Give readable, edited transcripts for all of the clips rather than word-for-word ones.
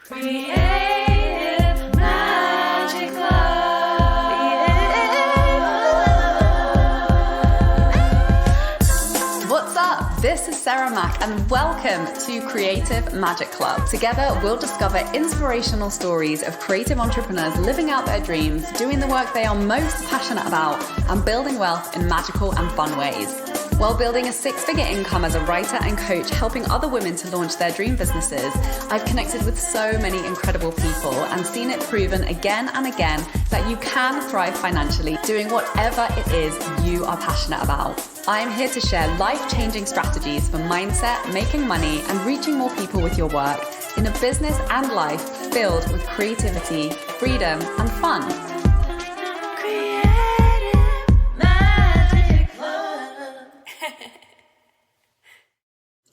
Creative Magic Club. What's up? This is Sarah Mack and welcome to Creative Magic Club. Together, we'll discover inspirational stories of creative entrepreneurs living out their dreams, doing the work they are most passionate about, and building wealth in magical and fun ways. While building a six-figure income as a writer and coach, helping other women to launch their dream businesses, I've connected with so many incredible people and seen it proven again and again that you can thrive financially doing whatever it is you are passionate about. I'm here to share life-changing strategies for mindset, making money, and reaching more people with your work in a business and life filled with creativity, freedom, and fun.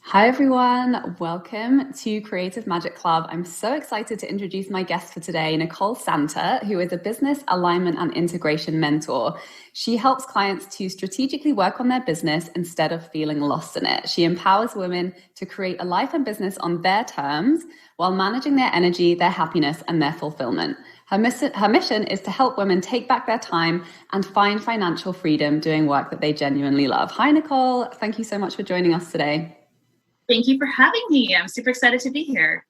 Hi everyone, welcome to Creative Magic Club. I'm so excited to introduce my guest for today, Nicole Santer, who is a business alignment and integration mentor. She helps clients to strategically work on their business instead of feeling lost in it. She empowers women to create a life and business on their terms while managing their energy, their happiness, and their fulfillment. Her mission is to help women take back their time and find financial freedom doing work that they genuinely love. Hi, Nicole. Thank you so much for joining us today. Thank you for having me. I'm super excited to be here.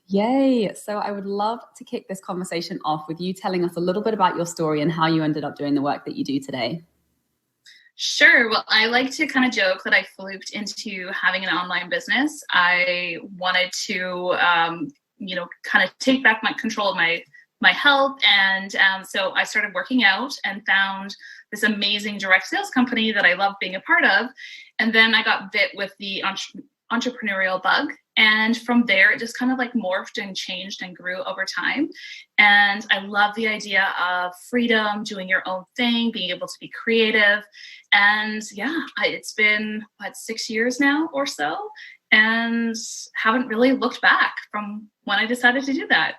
Yay. So I would love to kick this conversation off with you telling us a little bit about your story and how you ended up doing the work that you do today. Sure. Well, I like to kind of joke that I fluked into having an online business. I wanted to, kind of take back my control of my health. And so I started working out and found this amazing direct sales company that I love being a part of. And then I got bit with the entrepreneurial bug. And from there, it just kind of like morphed and changed and grew over time. And I love the idea of freedom, doing your own thing, being able to be creative. And it's been 6 years now or so, and haven't really looked back from when I decided to do that.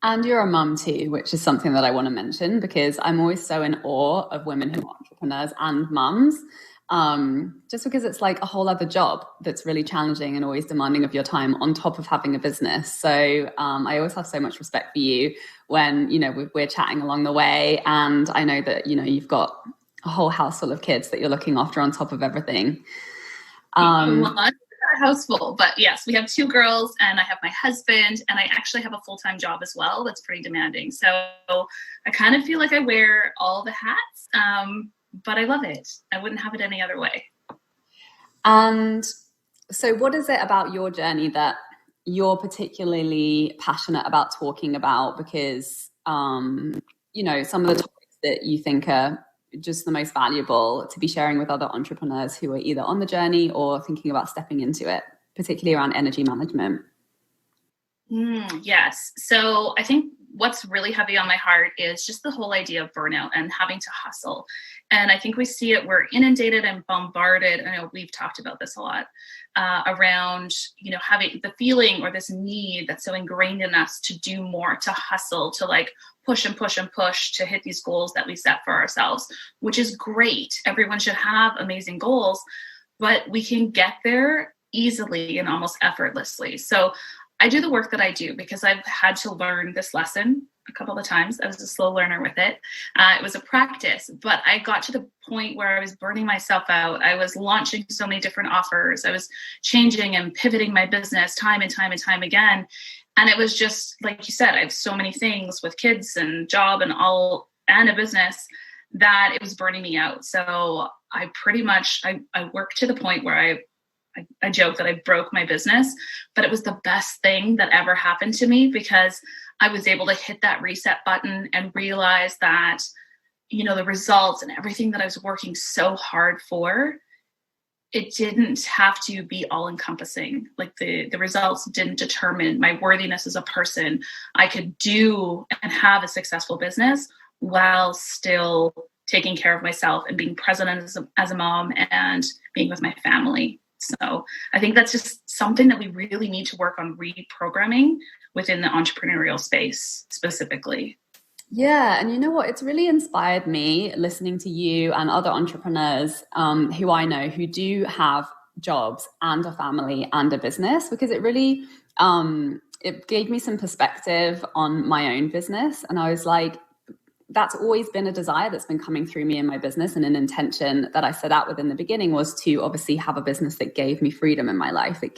And you're a mum too, which is something that I want to mention because I'm always so in awe of women who are entrepreneurs and mums. Just because it's like a whole other job that's really challenging and always demanding of your time on top of having a business. So I always have so much respect for you when, we're chatting along the way. And I know that, you've got a whole house full of kids that you're looking after on top of everything. Our house full, but yes, we have 2 girls and I have my husband and I actually have a full-time job as well. That's pretty demanding. So I kind of feel like I wear all the hats. But I love it. I wouldn't have it any other way. And so what is it about your journey that you're particularly passionate about talking about? Because, some of the topics that you think are just the most valuable to be sharing with other entrepreneurs who are either on the journey or thinking about stepping into it, particularly around energy management. Yes. So I think what's really heavy on my heart is just the whole idea of burnout and having to hustle. And I think we see it, we're inundated and bombarded. I know we've talked about this a lot around, having the feeling or this need that's so ingrained in us to do more, to hustle, to like push and push and push to hit these goals that we set for ourselves, which is great. Everyone should have amazing goals, but we can get there easily and almost effortlessly. So I do the work that I do because I've had to learn this lesson a couple of times. I was a slow learner with it. It was a practice, but I got to the point where I was burning myself out. I was launching so many different offers. I was changing and pivoting my business time and time and time again. And it was just, like you said, I have so many things with kids and job and a business that it was burning me out. So I pretty much, I worked to the point where I joke that I broke my business, but it was the best thing that ever happened to me because I was able to hit that reset button and realize that, the results and everything that I was working so hard for, it didn't have to be all encompassing. Like the results didn't determine my worthiness as a person. I could do and have a successful business while still taking care of myself and being present as a mom and being with my family. So I think that's just something that we really need to work on reprogramming within the entrepreneurial space specifically. Yeah. And you know what? It's really inspired me listening to you and other entrepreneurs who I know who do have jobs and a family and a business, because it really, it gave me some perspective on my own business. And I was like, that's always been a desire that's been coming through me in my business, and an intention that I set out with in the beginning was to obviously have a business that gave me freedom in my life, that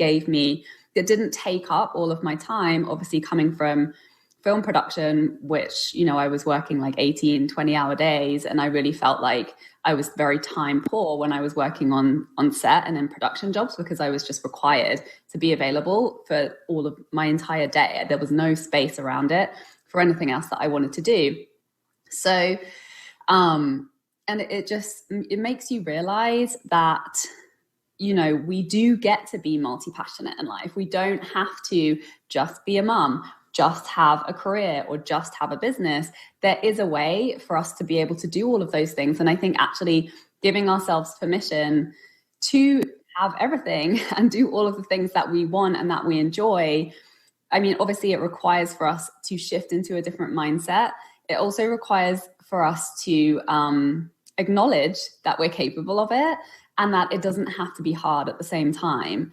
didn't take up all of my time, obviously coming from film production, which, I was working like 18, 20-hour days. And I really felt like I was very time poor when I was working on set and in production jobs, because I was just required to be available for all of my entire day. There was no space around it for anything else that I wanted to do. So, and it makes you realize that, we do get to be multi-passionate in life. We don't have to just be a mum, just have a career, or just have a business. There is a way for us to be able to do all of those things. And I think actually giving ourselves permission to have everything and do all of the things that we want and that we enjoy. I mean, obviously it requires for us to shift into a different mindset. It also requires for us to acknowledge that we're capable of it, and that it doesn't have to be hard at the same time.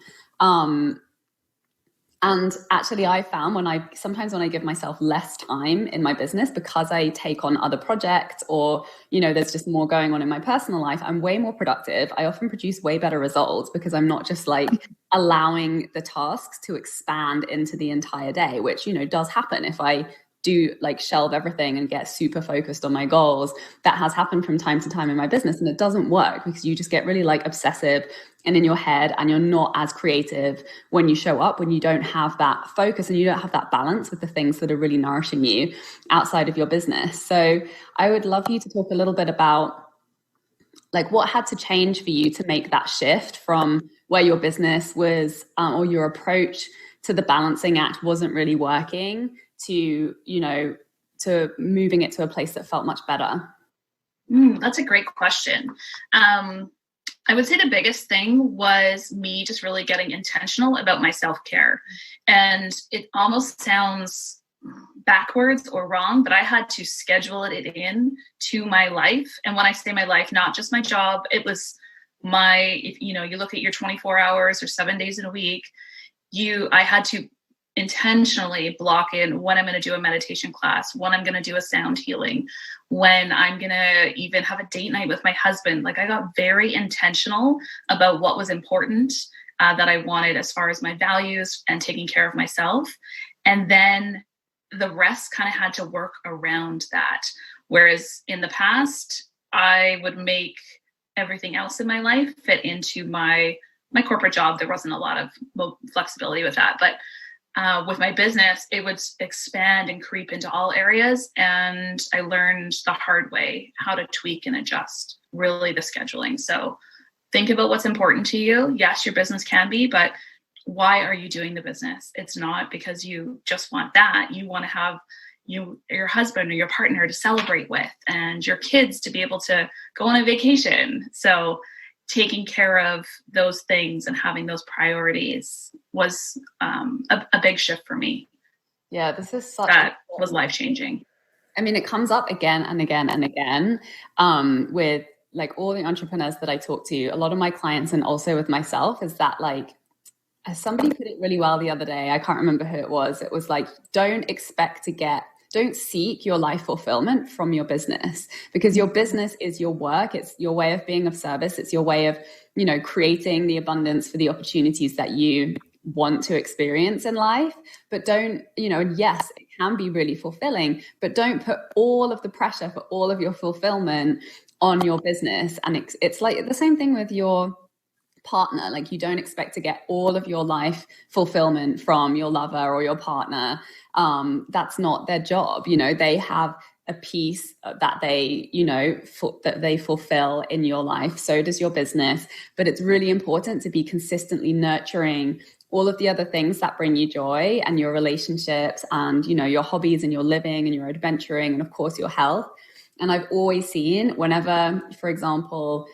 And actually I found sometimes when I give myself less time in my business because I take on other projects, or, there's just more going on in my personal life, I'm way more productive. I often produce way better results because I'm not just like allowing the tasks to expand into the entire day, which, does happen if I do like shelve everything and get super focused on my goals. That has happened from time to time in my business, and it doesn't work because you just get really like obsessive and in your head, and you're not as creative when you show up, when you don't have that focus and you don't have that balance with the things that are really nourishing you outside of your business. So I would love you to talk a little bit about like what had to change for you to make that shift from where your business was, or your approach to the balancing act wasn't really working, to moving it to a place that felt much better? That's a great question. I would say the biggest thing was me just really getting intentional about my self-care. And it almost sounds backwards or wrong, but I had to schedule it in to my life. And when I say my life, not just my job, it was if you look at your 24 hours or 7 days in a week, I had to intentionally block in when I'm going to do a meditation class, when I'm going to do a sound healing, when I'm going to even have a date night with my husband. Like I got very intentional about what was important that I wanted as far as my values and taking care of myself. And then the rest kind of had to work around that. Whereas in the past, I would make everything else in my life fit into my corporate job. There wasn't a lot of flexibility with that. But with my business, it would expand and creep into all areas. And I learned the hard way how to tweak and adjust really the scheduling. So think about what's important to you. Yes, your business can be, but why are you doing the business? It's not because you just want that. You want to have your husband or your partner to celebrate with, and your kids to be able to go on a vacation. So taking care of those things and having those priorities was a big shift for me. Yeah, this is was life-changing. I mean, it comes up again and again and again with like all the entrepreneurs that I talk to, a lot of my clients, and also with myself, is that like, as somebody put it really well the other day, I can't remember who it was. It was like, don't seek your life fulfillment from your business, because your business is your work. It's your way of being of service. It's your way of, creating the abundance for the opportunities that you want to experience in life. But don't, yes, it can be really fulfilling, but don't put all of the pressure for all of your fulfillment on your business. And it's like the same thing with your partner. Like, you don't expect to get all of your life fulfillment from your lover or your partner. That's not their job. They have a piece that they, that they fulfill in your life. So does your business. But it's really important to be consistently nurturing all of the other things that bring you joy, and your relationships, and, your hobbies, and your living, and your adventuring, and of course your health. And I've always seen, whenever, for example,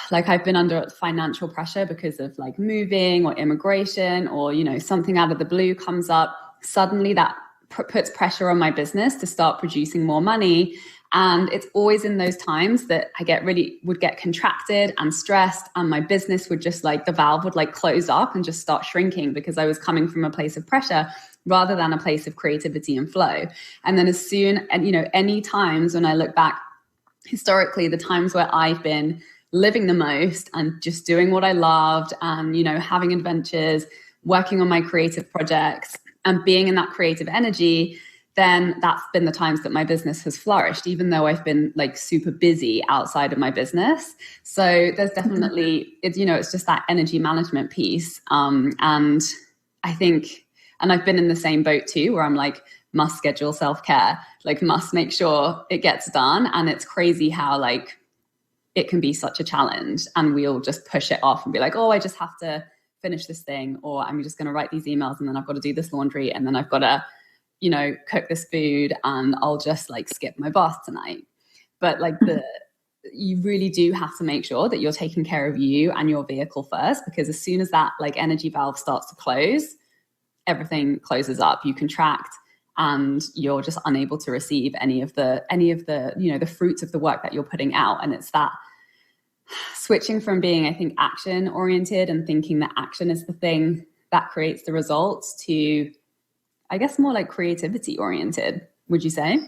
like I've been under financial pressure because of like moving or immigration, or, something out of the blue comes up, suddenly that puts pressure on my business to start producing more money. And it's always in those times that I would get contracted and stressed, and my business would just like, the valve would like close up and just start shrinking, because I was coming from a place of pressure rather than a place of creativity and flow. And then any times when I look back historically, the times where I've been living the most and just doing what I loved and, having adventures, working on my creative projects and being in that creative energy, then that's been the times that my business has flourished, even though I've been like super busy outside of my business. So there's definitely, it's just that energy management piece. And I think, and I've been in the same boat too, where I'm like, must schedule self-care, like must make sure it gets done. And it's crazy how like it can be such a challenge, and we'll just push it off and be like, oh, I just have to finish this thing, or I'm just going to write these emails, and then I've got to do this laundry, and then I've got to cook this food, and I'll just like skip my bath tonight. But like you really do have to make sure that you're taking care of you and your vehicle first, because as soon as that like energy valve starts to close, everything closes up. You contract and you're just unable to receive any of the the fruits of the work that you're putting out. And it's that switching from being, I think, action oriented and thinking that action is the thing that creates the results to, I guess, more like creativity oriented, would you say?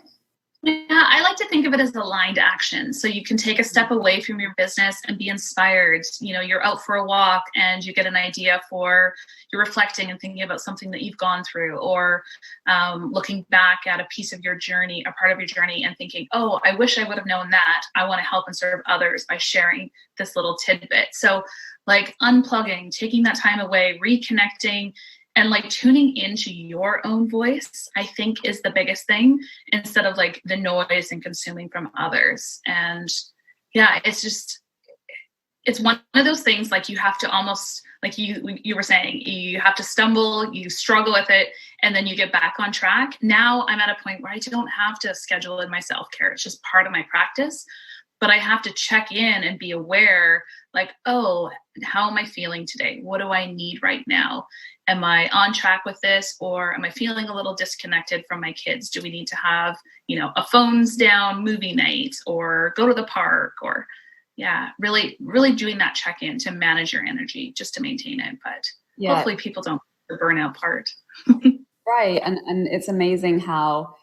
Yeah, I like to think of it as aligned action. So you can take a step away from your business and be inspired. You're out for a walk and you get an idea you're reflecting and thinking about something that you've gone through, or looking back at a piece of your journey, a part of your journey, and thinking, oh, I wish I would have known that. I want to help and serve others by sharing this little tidbit. So like unplugging, taking that time away, reconnecting, and like tuning into your own voice, I think, is the biggest thing, instead of like the noise and consuming from others. And yeah, it's one of those things, like you have to almost, like you were saying, you have to stumble, you struggle with it, and then you get back on track. Now I'm at a point where I don't have to schedule in my self-care. It's just part of my practice. But I have to check in and be aware, like, oh, how am I feeling today? What do I need right now? Am I on track with this, or am I feeling a little disconnected from my kids? Do we need to have, a phones down movie night, or go to the park, or really, really doing that check-in to manage your energy, just to maintain it. But hopefully people don't do the burnout part. Right. And it's amazing how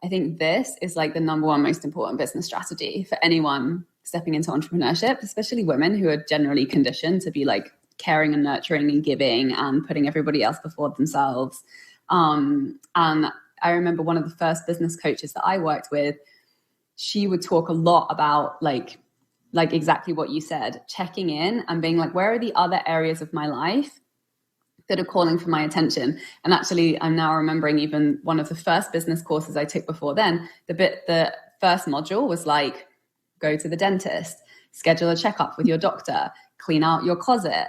I think this is like the number one most important business strategy for anyone stepping into entrepreneurship, especially women who are generally conditioned to be like caring and nurturing and giving and putting everybody else before themselves. And I remember one of the first business coaches that I worked with, she would talk a lot about like exactly what you said, checking in and being like, where are the other areas of my life that are calling for my attention? And actually, I'm now remembering even one of the first business courses I took before then, the first module was like, go to the dentist, schedule a checkup with your doctor, clean out your closet,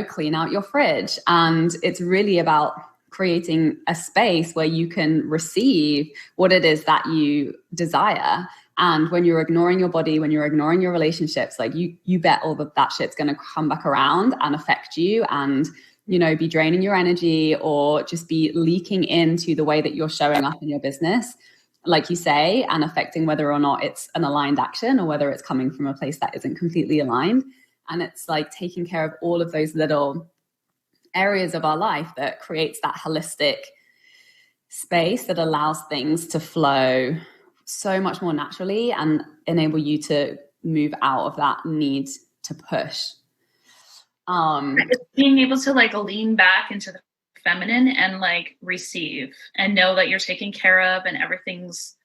clean out your fridge. And it's really about creating a space where you can receive what it is that you desire. And when you're ignoring your body, when you're ignoring your relationships, like you bet all that shit's going to come back around and affect you, and be draining your energy, or just be leaking into the way that you're showing up in your business, like you say, and affecting whether or not it's an aligned action or whether it's coming from a place that isn't completely aligned. And it's like taking care of all of those little areas of our life that creates that holistic space that allows things to flow so much more naturally and enable you to move out of that need to push. Being able to like lean back into the feminine and like receive and know that you're taken care of and everything's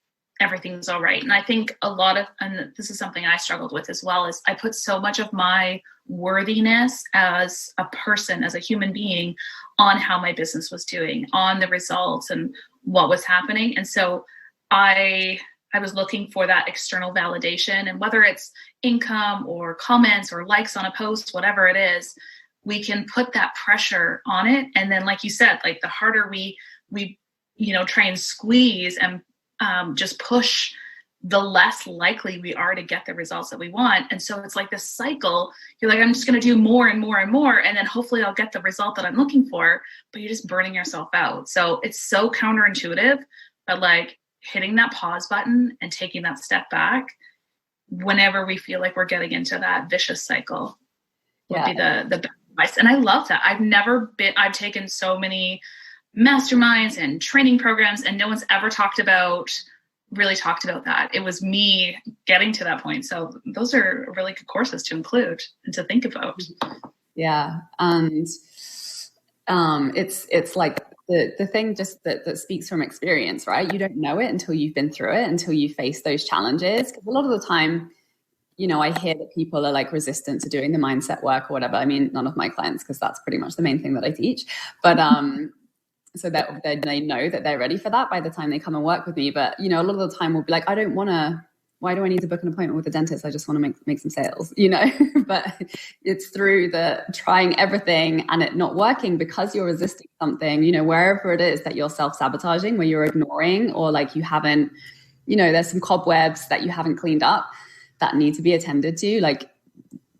all right. And I think and this is something I struggled with as well, is I put so much of my worthiness as a person, as a human being, on how my business was doing, on the results and what was happening. And so I was looking for that external validation, and whether it's income or comments or likes on a post, whatever it is, we can put that pressure on it. And then, like you said, like the harder we try and squeeze and just push, the less likely we are to get the results that we want. And so it's like this cycle. You're like, I'm just going to do more and more and more, and then hopefully I'll get the result that I'm looking for, but you're just burning yourself out. So it's so counterintuitive, but like hitting that pause button and taking that step back whenever we feel like we're getting into that vicious cycle would be the best advice. And I love that. I've taken so many masterminds and training programs, and no one's ever really talked about that. It was me getting to that point. So those are really good courses to include and to think about. Yeah. And it's like the thing just that speaks from experience, right? You don't know it until you've been through it, until you face those challenges. Because a lot of the time, you know, I hear that people are like resistant to doing the mindset work or whatever. I mean, none of my clients, because that's pretty much the main thing that I teach. But so that they know that they're ready for that by the time they come and work with me. But, you know, a lot of the time we'll be like, why do I need to book an appointment with a dentist? I just want to make some sales, you know. But it's through the trying everything and it not working because you're resisting something, you know, wherever it is that you're self-sabotaging, where you're ignoring, or like you haven't, you know, there's some cobwebs that you haven't cleaned up that need to be attended to. Like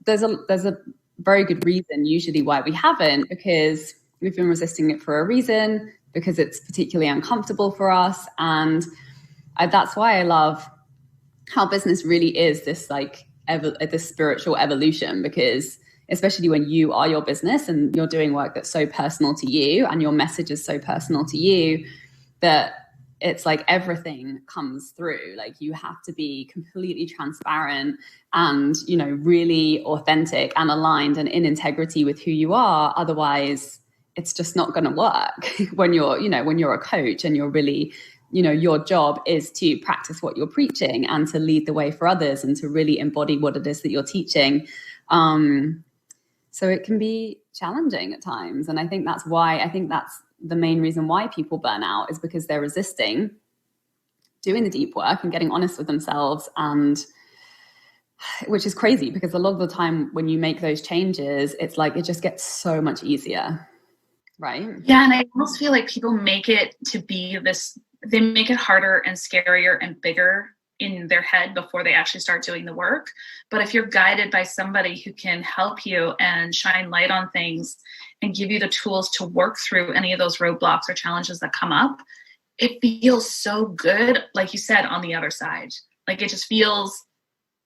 there's a very good reason usually why we haven't, because we've been resisting it for a reason, because it's particularly uncomfortable for us. And that's why I love how business really is this like this spiritual evolution, because especially when you are your business and you're doing work that's so personal to you and your message is so personal to you, that it's like everything comes through. Like you have to be completely transparent and, you know, really authentic and aligned and in integrity with who you are. Otherwise, it's just not going to work when you're a coach and you're really, you know, your job is to practice what you're preaching and to lead the way for others and to really embody what it is that you're teaching. So it can be challenging at times. And I think that's the main reason why people burn out, is because they're resisting doing the deep work and getting honest with themselves. And which is crazy, because a lot of the time when you make those changes, it's like it just gets so much easier. Right. Yeah. And I almost feel like people make it to be this, they make it harder and scarier and bigger in their head before they actually start doing the work. But if you're guided by somebody who can help you and shine light on things and give you the tools to work through any of those roadblocks or challenges that come up, it feels so good. Like you said, on the other side, like it just feels,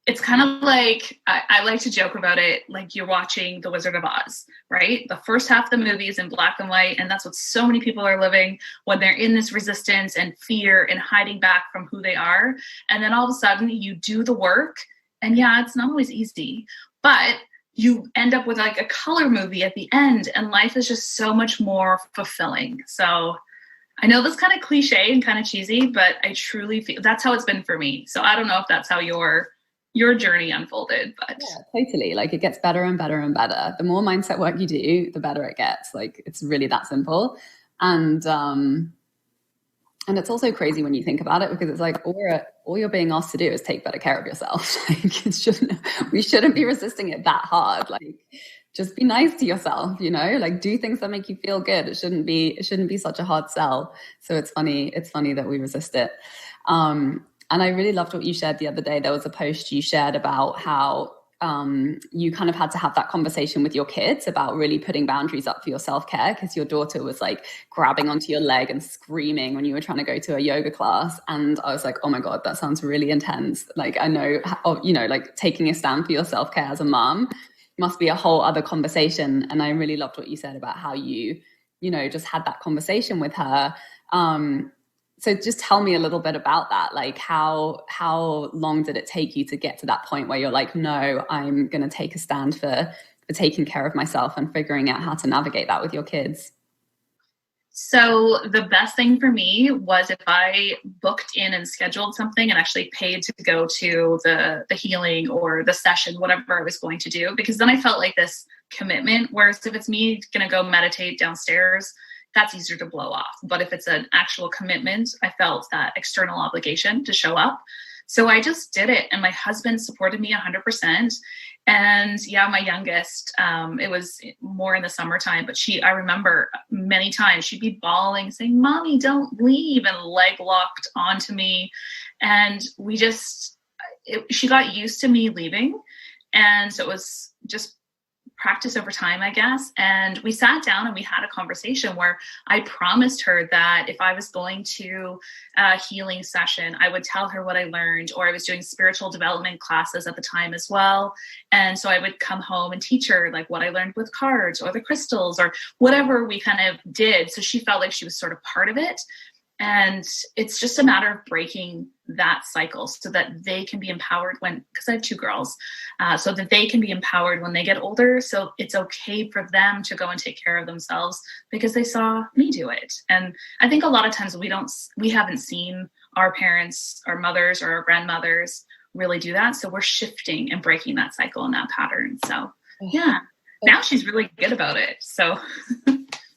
it's kind of like, I like to joke about it, like you're watching The Wizard of Oz, right? The first half of the movie is in black and white, and that's what so many people are living when they're in this resistance and fear and hiding back from who they are. And then all of a sudden you do the work, and yeah, it's not always easy, but you end up with like a color movie at the end, and life is just so much more fulfilling. So I know that's kind of cliche and kind of cheesy, but I truly feel that's how it's been for me. So I don't know if that's how your journey unfolded, but yeah, totally. Like it gets better and better and better. The more mindset work you do, the better it gets. Like it's really that simple. And it's also crazy when you think about it, because it's like all you're being asked to do is take better care of yourself. Like we shouldn't be resisting it that hard. Like just be nice to yourself, you know, like do things that make you feel good. It shouldn't be such a hard sell. So it's funny that we resist it. And I really loved what you shared the other day. There was a post you shared about how you kind of had to have that conversation with your kids about really putting boundaries up for your self-care, because your daughter was like grabbing onto your leg and screaming when you were trying to go to a yoga class. And I was like, oh my God, that sounds really intense. Like I know, you know, like taking a stand for your self-care as a mom must be a whole other conversation. And I really loved what you said about how you know, just had that conversation with her. So just tell me a little bit about that. Like how long did it take you to get to that point where you're like, no, I'm going to take a stand for taking care of myself and figuring out how to navigate that with your kids? So the best thing for me was if I booked in and scheduled something and actually paid to go to the healing or the session, whatever I was going to do, because then I felt like this commitment. Whereas if it's me going to go meditate downstairs, that's easier to blow off. But if it's an actual commitment, I felt that external obligation to show up. So I just did it. And my husband supported me 100%. And yeah, my youngest, it was more in the summertime, but I remember many times she'd be bawling, saying, "Mommy, don't leave," and leg locked onto me. And she got used to me leaving. And so it was just practice over time, I guess. And we sat down and we had a conversation where I promised her that if I was going to a healing session, I would tell her what I learned, or I was doing spiritual development classes at the time as well. And so I would come home and teach her like what I learned with cards or the crystals or whatever we kind of did. So she felt like she was sort of part of it. And it's just a matter of breaking that cycle so that they can be empowered because I have 2 girls, so that they can be empowered when they get older. So it's okay for them to go and take care of themselves because they saw me do it. And I think a lot of times we haven't seen our parents, our mothers or our grandmothers really do that. So we're shifting and breaking that cycle and that pattern. So yeah, now she's really good about it. So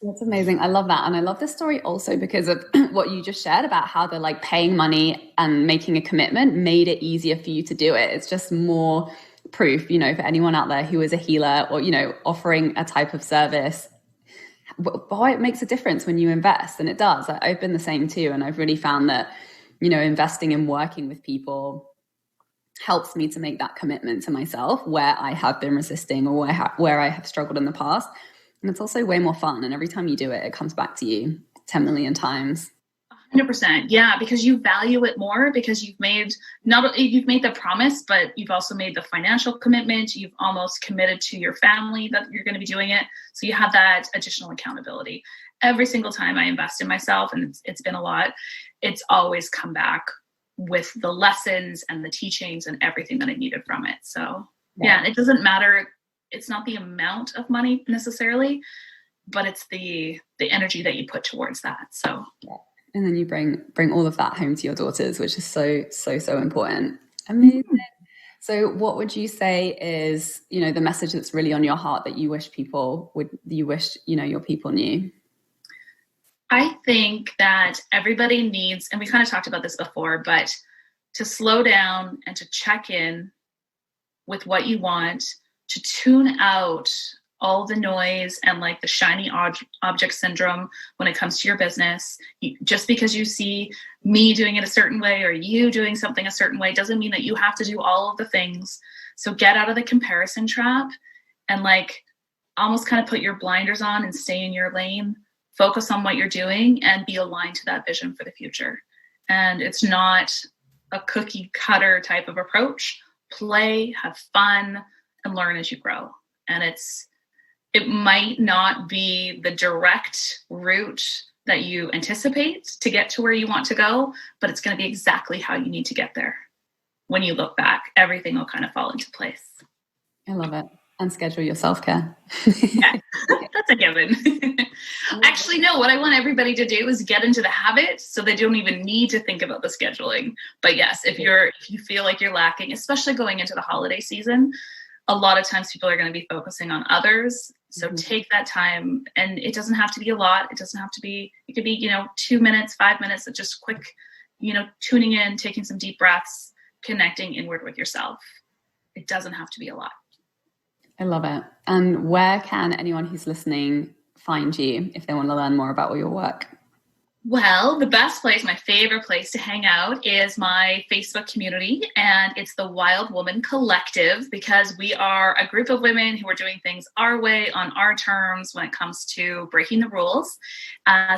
that's amazing. I love that. And I love this story also because of what you just shared about how the like paying money and making a commitment made it easier for you to do it. It's just more proof, you know, for anyone out there who is a healer or, you know, offering a type of service, why it makes a difference when you invest. And it does. I've been the same too. And I've really found that, you know, investing and working with people helps me to make that commitment to myself where I have been resisting or where I have struggled in the past. And it's also way more fun. And every time you do it, it comes back to you 10 million times. 100%. Yeah, because you value it more because you've made the promise, but you've also made the financial commitment. You've almost committed to your family that you're going to be doing it. So you have that additional accountability. Every single time I invest in myself, and it's been a lot, it's always come back with the lessons and the teachings and everything that I needed from it. So yeah, it doesn't matter. It's not the amount of money necessarily, but it's the energy that you put towards that. So, and then you bring all of that home to your daughters, which is so important. Amazing. So what would you say is, you know, the message that's really on your heart that you wish you know, your people knew? I think that everybody needs, and we kind of talked about this before, but to slow down and to check in with what you want, to tune out all the noise and like the shiny object syndrome when it comes to your business. Just because you see me doing it a certain way or you doing something a certain way doesn't mean that you have to do all of the things. So get out of the comparison trap and like almost kind of put your blinders on and stay in your lane, focus on what you're doing and be aligned to that vision for the future. And it's not a cookie cutter type of approach. Play, have fun, and learn as you grow. And it might not be the direct route that you anticipate to get to where you want to go, but it's going to be exactly how you need to get there. When you look back, everything will kind of fall into place. I love it. And schedule your self-care. Yeah, that's a given. Actually, no, what I want everybody to do is get into the habit so they don't even need to think about the scheduling. But yes, if you feel like you're lacking, especially going into the holiday season, a lot of times people are going to be focusing on others. So take that time, and it doesn't have to be a lot. It could be, 2 minutes, 5 minutes of just quick, tuning in, taking some deep breaths, connecting inward with yourself. It doesn't have to be a lot. I love it. And where can anyone who's listening find you if they want to learn more about all your work? Well, the best place, my favorite place to hang out is my Facebook community, and it's the Wild Woman Collective, because we are a group of women who are doing things our way on our terms when it comes to breaking the rules.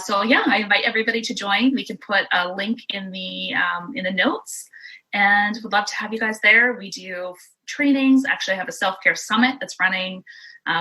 So yeah, I invite everybody to join. We can put a link in the notes, and would love to have you guys there. We do trainings. Actually, I have a self-care summit that's running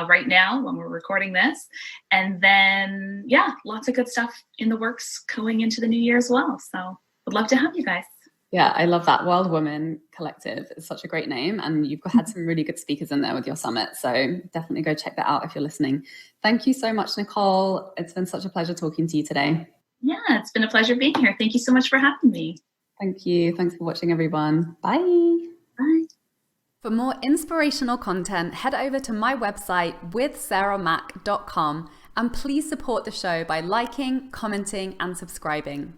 right now when we're recording this. And then, yeah, lots of good stuff in the works going into the new year as well. So would love to have you guys. Yeah, I love that. Wild Woman Collective is such a great name. And you've had some really good speakers in there with your summit. So definitely go check that out if you're listening. Thank you so much, Nicole. It's been such a pleasure talking to you today. Yeah, it's been a pleasure being here. Thank you so much for having me. Thank you. Thanks for watching, everyone. Bye. Bye. For more inspirational content, head over to my website withsarahmac.com and please support the show by liking, commenting, and subscribing.